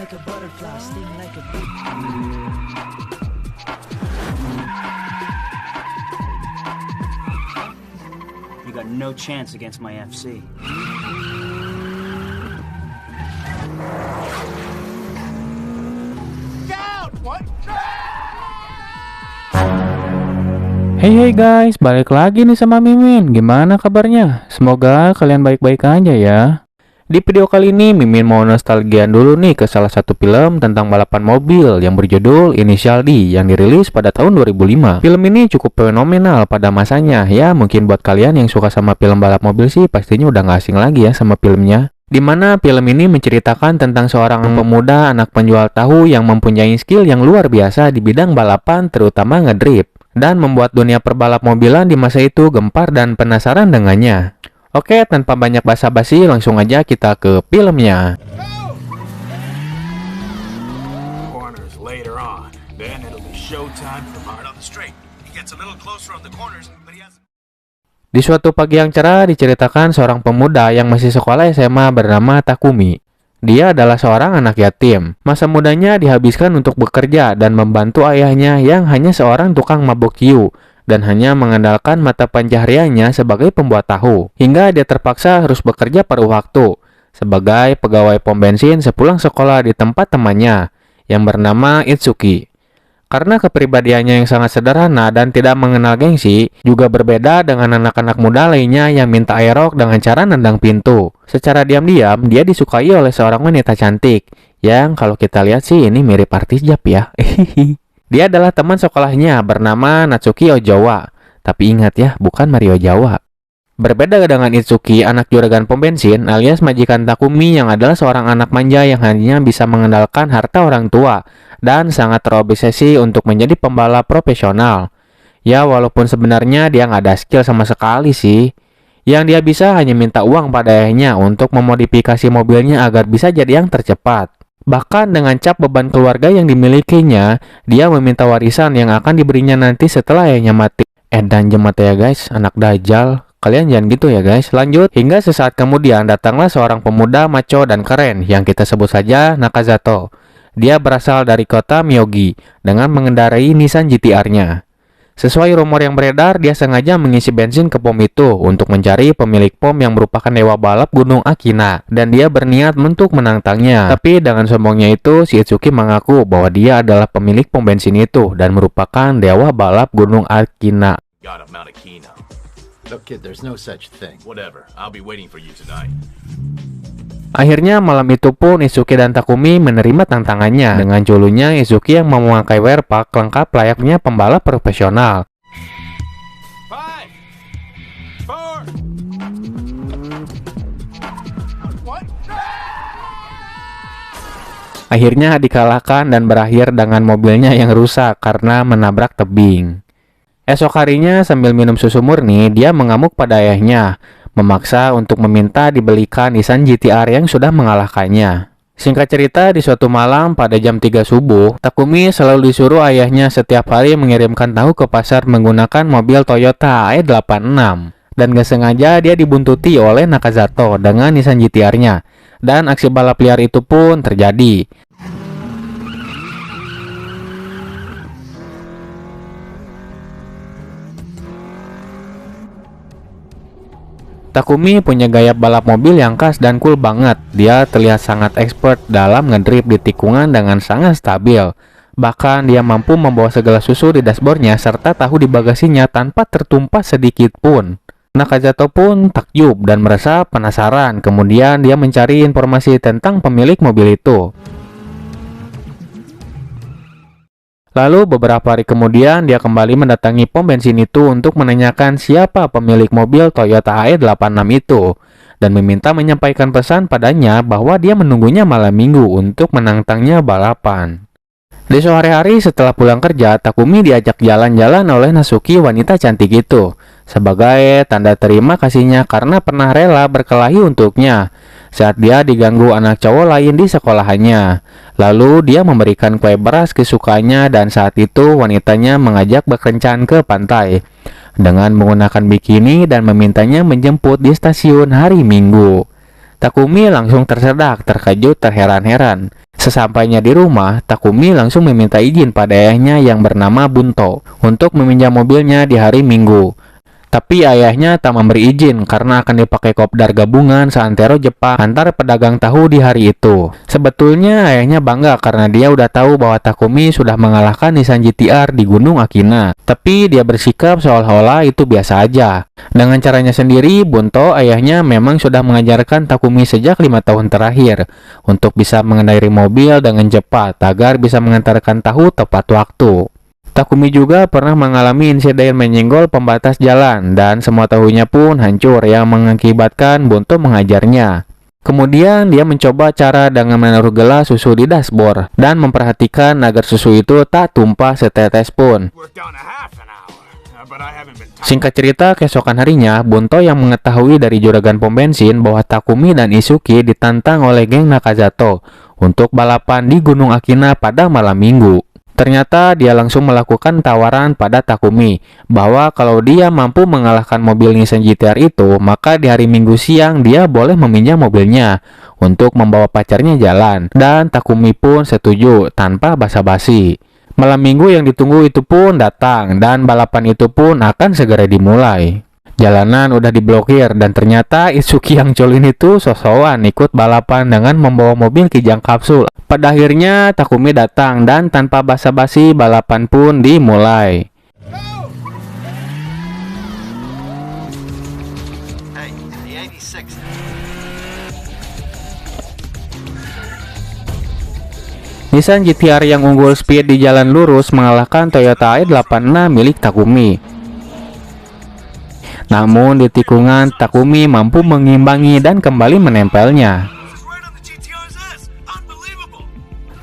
like a butterfly, sting like a bee. You got no chance against my FC. Hey guys, balik lagi nih sama Mimin. Gimana kabarnya? Semoga kalian baik-baik aja ya. Di video kali ini Mimin mau nostalgian dulu nih ke salah satu film tentang balapan mobil yang berjudul Initial D yang dirilis pada tahun 2005. Film ini cukup fenomenal pada masanya. Ya mungkin buat kalian yang suka sama film balap mobil sih pastinya udah gak asing lagi ya sama filmnya. Dimana film ini menceritakan tentang seorang pemuda anak penjual tahu yang mempunyai skill yang luar biasa di bidang balapan terutama ngedrift, dan membuat dunia perbalap mobilan di masa itu gempar dan penasaran dengannya. Oke, tanpa banyak basa-basi langsung aja kita ke filmnya. Di suatu pagi yang cerah diceritakan seorang pemuda yang masih sekolah SMA bernama Takumi. Dia adalah seorang anak yatim. Masa mudanya dihabiskan untuk bekerja dan membantu ayahnya yang hanya seorang tukang mabuk ciu dan hanya mengandalkan mata pencahariannya sebagai pembuat tahu. Hingga dia terpaksa harus bekerja paruh waktu sebagai pegawai pom bensin sepulang sekolah di tempat temannya yang bernama Itsuki. Karena kepribadiannya yang sangat sederhana dan tidak mengenal gengsi, juga berbeda dengan anak-anak muda lainnya yang minta aerok dengan cara nendang pintu. Secara diam-diam, dia disukai oleh seorang wanita cantik, yang kalau kita lihat sih ini mirip artis Jap ya. Dia adalah teman sekolahnya bernama Natsuki Ozawa. Tapi ingat ya, bukan Mario Jawa. Berbeda dengan Itsuki, anak juragan pom bensin alias majikan Takumi yang adalah seorang anak manja yang hanya bisa mengandalkan harta orang tua dan sangat terobsesi untuk menjadi pembalap profesional. Ya walaupun sebenarnya dia nggak ada skill sama sekali sih. Yang dia bisa hanya minta uang pada ayahnya untuk memodifikasi mobilnya agar bisa jadi yang tercepat. Bahkan dengan cap beban keluarga yang dimilikinya, dia meminta warisan yang akan diberinya nanti setelah ayahnya mati. Dan jemaat ya guys, anak dajal. Kalian jangan gitu ya guys. Lanjut, hingga sesaat kemudian datanglah seorang pemuda maco dan keren yang kita sebut saja Nakazato. Dia berasal dari kota Miyogi dengan mengendarai Nissan GT-R-nya. Sesuai rumor yang beredar, dia sengaja mengisi bensin ke pom itu untuk mencari pemilik pom yang merupakan dewa balap Gunung Akina, dan dia berniat untuk menantangnya. Tapi dengan sombongnya itu, si Itsuki mengaku bahwa dia adalah pemilik pom bensin itu dan merupakan dewa balap Gunung Akina. Look, kid, there's no such thing. Whatever. I'll be waiting for you tonight. Akhirnya malam itu pun Itsuki dan Takumi menerima tantangannya dengan julunya Itsuki yang memakai wear pack lengkap layaknya pembalap profesional. 5, 4. Akhirnya dikalahkan dan berakhir dengan mobilnya yang rusak karena menabrak tebing. Esok harinya sambil minum susu murni, dia mengamuk pada ayahnya, memaksa untuk meminta dibelikan Nissan GT-R yang sudah mengalahkannya. Singkat cerita, di suatu malam pada jam 3 subuh, Takumi selalu disuruh ayahnya setiap hari mengirimkan tahu ke pasar menggunakan mobil Toyota AE86. Dan gak sengaja dia dibuntuti oleh Nakazato dengan Nissan GT-R-nya. Dan aksi balap liar itu pun terjadi. Takumi punya gaya balap mobil yang khas dan cool banget. Dia terlihat sangat expert dalam ngedrift di tikungan dengan sangat stabil. Bahkan dia mampu membawa segala susu di dashboardnya serta tahu di bagasinya tanpa tertumpah sedikit pun. Nakazato pun takjub dan merasa penasaran. Kemudian dia mencari informasi tentang pemilik mobil itu. Lalu beberapa hari kemudian dia kembali mendatangi pom bensin itu untuk menanyakan siapa pemilik mobil Toyota AE86 itu dan meminta menyampaikan pesan padanya bahwa dia menunggunya malam minggu untuk menantangnya balapan. Di sore hari setelah pulang kerja, Takumi diajak jalan-jalan oleh Natsuki wanita cantik itu sebagai tanda terima kasihnya karena pernah rela berkelahi untuknya saat dia diganggu anak cowok lain di sekolahannya. Lalu dia memberikan kue beras kesukaannya dan saat itu wanitanya mengajak berkencan ke pantai dengan menggunakan bikini dan memintanya menjemput di stasiun hari Minggu. Takumi langsung tersedak, terkejut, terheran-heran. Sesampainya di rumah, Takumi langsung meminta izin pada ayahnya yang bernama Bunto untuk meminjam mobilnya di hari Minggu. Tapi ayahnya tak memberi izin karena akan dipakai kopdar gabungan seantero Jepang antar pedagang tahu di hari itu. Sebetulnya ayahnya bangga karena dia udah tahu bahwa Takumi sudah mengalahkan Nissan GT-R di Gunung Akina. Tapi dia bersikap seolah-olah itu biasa aja. Dengan caranya sendiri, Bunto ayahnya memang sudah mengajarkan Takumi sejak 5 tahun terakhir untuk bisa mengendarai mobil dengan cepat agar bisa mengantarkan tahu tepat waktu. Takumi juga pernah mengalami insiden menyenggol pembatas jalan dan semua tahunya pun hancur yang mengakibatkan Bunto menghajarnya. Kemudian dia mencoba cara dengan menaruh gelas susu di dashboard dan memperhatikan agar susu itu tak tumpah setetes pun. Singkat cerita, keesokan harinya, Bunto yang mengetahui dari juragan pom bensin bahwa Takumi dan Isuki ditantang oleh geng Nakazato untuk balapan di Gunung Akina pada malam Minggu. Ternyata dia langsung melakukan tawaran pada Takumi bahwa kalau dia mampu mengalahkan mobil Nissan GT-R itu, maka di hari Minggu siang dia boleh meminjam mobilnya untuk membawa pacarnya jalan. Dan Takumi pun setuju tanpa basa-basi. Malam Minggu yang ditunggu itu pun datang dan balapan itu pun akan segera dimulai. Jalanan udah diblokir dan ternyata Itsuki yang culun itu sosokan ikut balapan dengan membawa mobil kijang kapsul. Pada akhirnya Takumi datang dan tanpa basa-basi balapan pun dimulai. Nissan GT-R yang unggul speed di jalan lurus mengalahkan Toyota i86 milik Takumi. Namun di tikungan, Takumi mampu mengimbangi dan kembali menempelnya.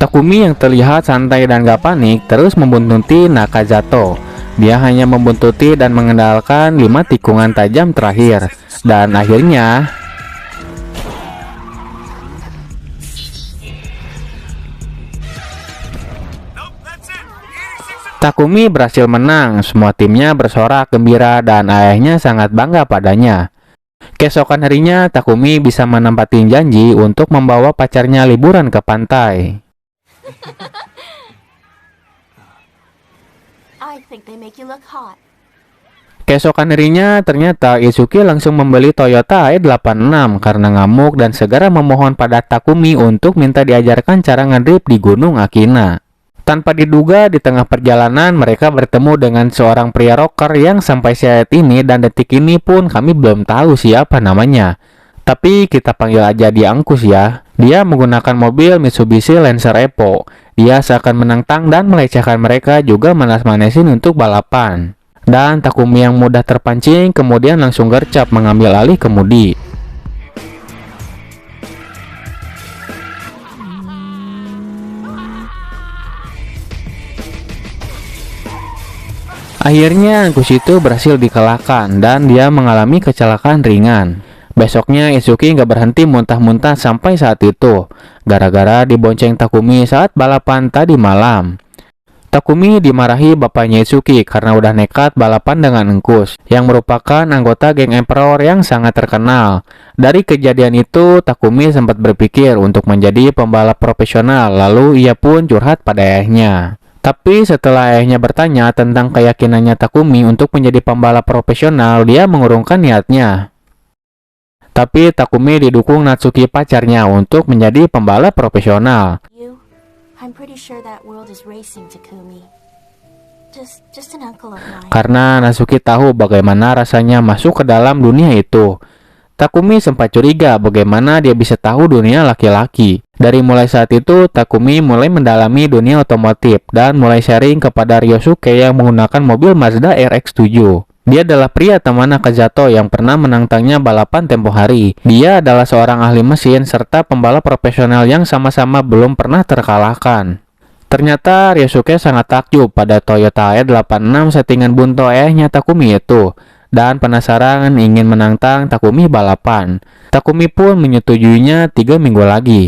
Takumi yang terlihat santai dan gak panik terus membuntuti Nakazato. Dia hanya membuntuti dan mengendalikan 5 tikungan tajam terakhir. Dan akhirnya Takumi berhasil menang. Semua timnya bersorak gembira dan ayahnya sangat bangga padanya. Keesokan harinya, Takumi bisa menempati janji untuk membawa pacarnya liburan ke pantai. Keesokan harinya, ternyata Itsuki langsung membeli Toyota i86 karena ngamuk dan segera memohon pada Takumi untuk minta diajarkan cara ngedrift di Gunung Akina. Tanpa diduga, di tengah perjalanan mereka bertemu dengan seorang pria rocker yang sampai saat ini dan detik ini pun kami belum tahu siapa namanya. Tapi kita panggil aja dia Angkus ya. Dia menggunakan mobil Mitsubishi Lancer Evo. Dia seakan menantang dan melecehkan mereka juga manas-manasin untuk balapan. Dan Takumi yang mudah terpancing kemudian langsung gercep mengambil alih kemudi. Akhirnya Angkus itu berhasil dikalahkan dan dia mengalami kecelakaan ringan. Besoknya Itsuki nggak berhenti muntah-muntah sampai saat itu, gara-gara dibonceng Takumi saat balapan tadi malam. Takumi dimarahi bapaknya Itsuki karena udah nekat balapan dengan Angkus, yang merupakan anggota geng Emperor yang sangat terkenal. Dari kejadian itu, Takumi sempat berpikir untuk menjadi pembalap profesional, lalu ia pun curhat pada ayahnya. Tapi setelah ayahnya bertanya tentang keyakinannya Takumi untuk menjadi pembalap profesional, dia mengurungkan niatnya. Tapi Takumi didukung Natsuki pacarnya untuk menjadi pembalap profesional. Karena Natsuki tahu bagaimana rasanya masuk ke dalam dunia itu. Takumi sempat curiga bagaimana dia bisa tahu dunia laki-laki. Dari mulai saat itu, Takumi mulai mendalami dunia otomotif dan mulai sharing kepada Ryosuke yang menggunakan mobil Mazda RX-7. Dia adalah pria teman Nakazato yang pernah menantangnya balapan tempo hari. Dia adalah seorang ahli mesin serta pembalap profesional yang sama-sama belum pernah terkalahkan. Ternyata Ryosuke sangat takjub pada Toyota i86 settingan Bunto ayahnya Takumi itu, dan penasaran ingin menantang Takumi balapan. Takumi pun menyetujuinya 3 minggu lagi.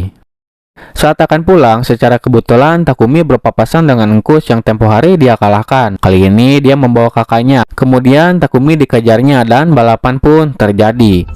Saat akan pulang, secara kebetulan Takumi berpapasan dengan Angkus yang tempo hari dia kalahkan. Kali ini dia membawa kakaknya. Kemudian Takumi dikejarnya dan balapan pun terjadi.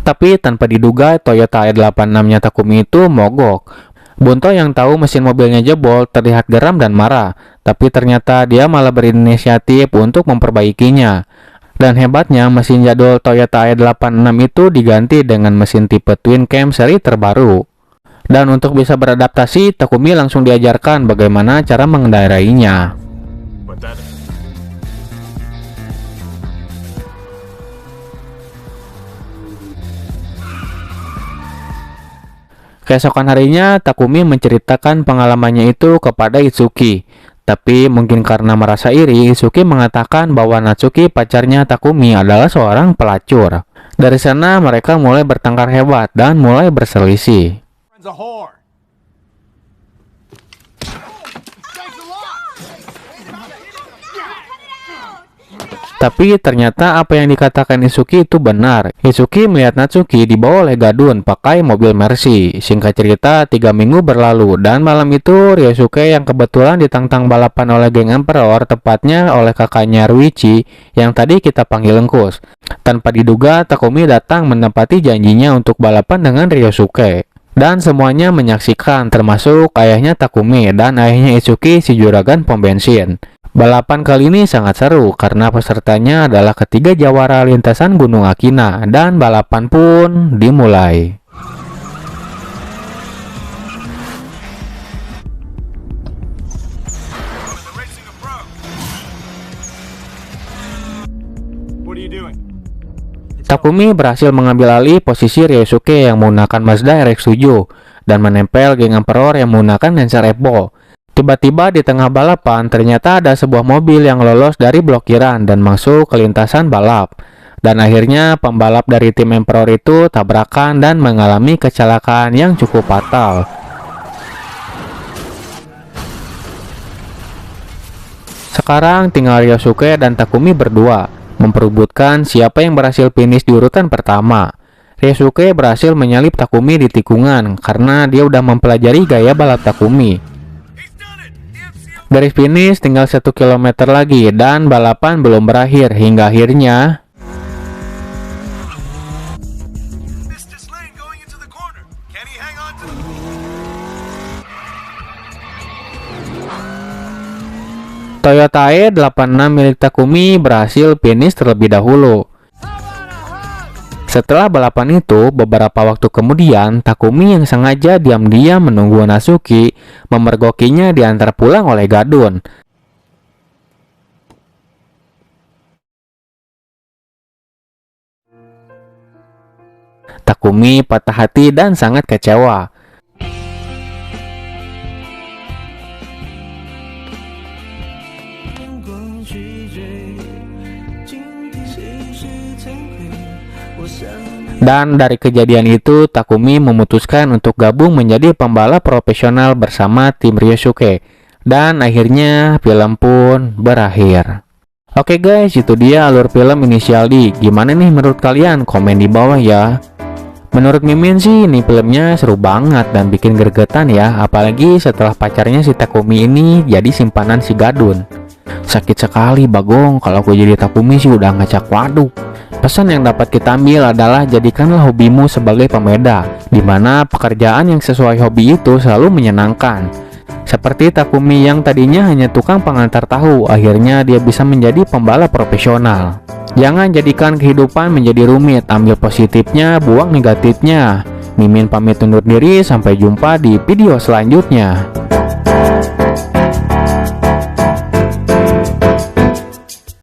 Tapi tanpa diduga Toyota E86-nya Takumi itu mogok. Bunto yang tahu mesin mobilnya jebol terlihat geram dan marah, tapi ternyata dia malah berinisiatif untuk memperbaikinya. Dan hebatnya mesin jadul Toyota E86 itu diganti dengan mesin tipe Twin Cam seri terbaru. Dan untuk bisa beradaptasi, Takumi langsung diajarkan bagaimana cara mengendarainya. But that... Keesokan harinya, Takumi menceritakan pengalamannya itu kepada Itsuki. Tapi mungkin karena merasa iri, Itsuki mengatakan bahwa Natsuki pacarnya Takumi adalah seorang pelacur. Dari sana mereka mulai bertengkar hebat dan mulai berselisih. Friend's a whore. Tapi ternyata apa yang dikatakan Itsuki itu benar. Itsuki melihat Natsuki dibawa oleh Gadun pakai mobil Mercy. Singkat cerita, 3 minggu berlalu dan malam itu Ryosuke yang kebetulan ditantang balapan oleh geng Emperor, tepatnya oleh kakaknya Ruichi yang tadi kita panggil Engkus. Tanpa diduga, Takumi datang menepati janjinya untuk balapan dengan Ryosuke. Dan semuanya menyaksikan, termasuk ayahnya Takumi dan ayahnya Itsuki, si juragan pom bensin. Balapan kali ini sangat seru karena pesertanya adalah ketiga jawara lintasan Gunung Akina dan balapan pun dimulai. Takumi berhasil mengambil alih posisi Ryosuke yang menggunakan Mazda RX-7 dan menempel geng Emperor yang menggunakan Lancer Evo. Tiba-tiba di tengah balapan ternyata ada sebuah mobil yang lolos dari blokiran dan masuk ke lintasan balap. Dan akhirnya pembalap dari tim Emperor itu tabrakan dan mengalami kecelakaan yang cukup fatal. Sekarang tinggal Ryosuke dan Takumi berdua memperebutkan siapa yang berhasil finish di urutan pertama. Ryosuke berhasil menyalip Takumi di tikungan karena dia udah mempelajari gaya balap Takumi. Garis finish tinggal 1 km lagi dan balapan belum berakhir hingga akhirnya Toyota E86 milik Takumi berhasil finish terlebih dahulu. Setelah balapan itu, beberapa waktu kemudian, Takumi yang sengaja diam-diam menunggu Natsuki memergokinya diantar pulang oleh Gadun. Takumi patah hati dan sangat kecewa. Dan dari kejadian itu, Takumi memutuskan untuk gabung menjadi pembalap profesional bersama tim Ryosuke. Dan akhirnya film pun berakhir. Oke guys, itu dia alur film Initial D. Gimana nih menurut kalian? Komen di bawah ya. Menurut Mimin sih, ini filmnya seru banget dan bikin gregetan ya. Apalagi setelah pacarnya si Takumi ini jadi simpanan si Gadun. Sakit sekali Bagong, kalau gue jadi Takumi sih udah ngacak waduk. Pesan yang dapat kita ambil adalah jadikanlah hobimu sebagai pembeda, dimana pekerjaan yang sesuai hobi itu selalu menyenangkan. Seperti Takumi yang tadinya hanya tukang pengantar tahu, akhirnya dia bisa menjadi pembalap profesional. Jangan jadikan kehidupan menjadi rumit, ambil positifnya, buang negatifnya. Mimin pamit undur diri, sampai jumpa di video selanjutnya.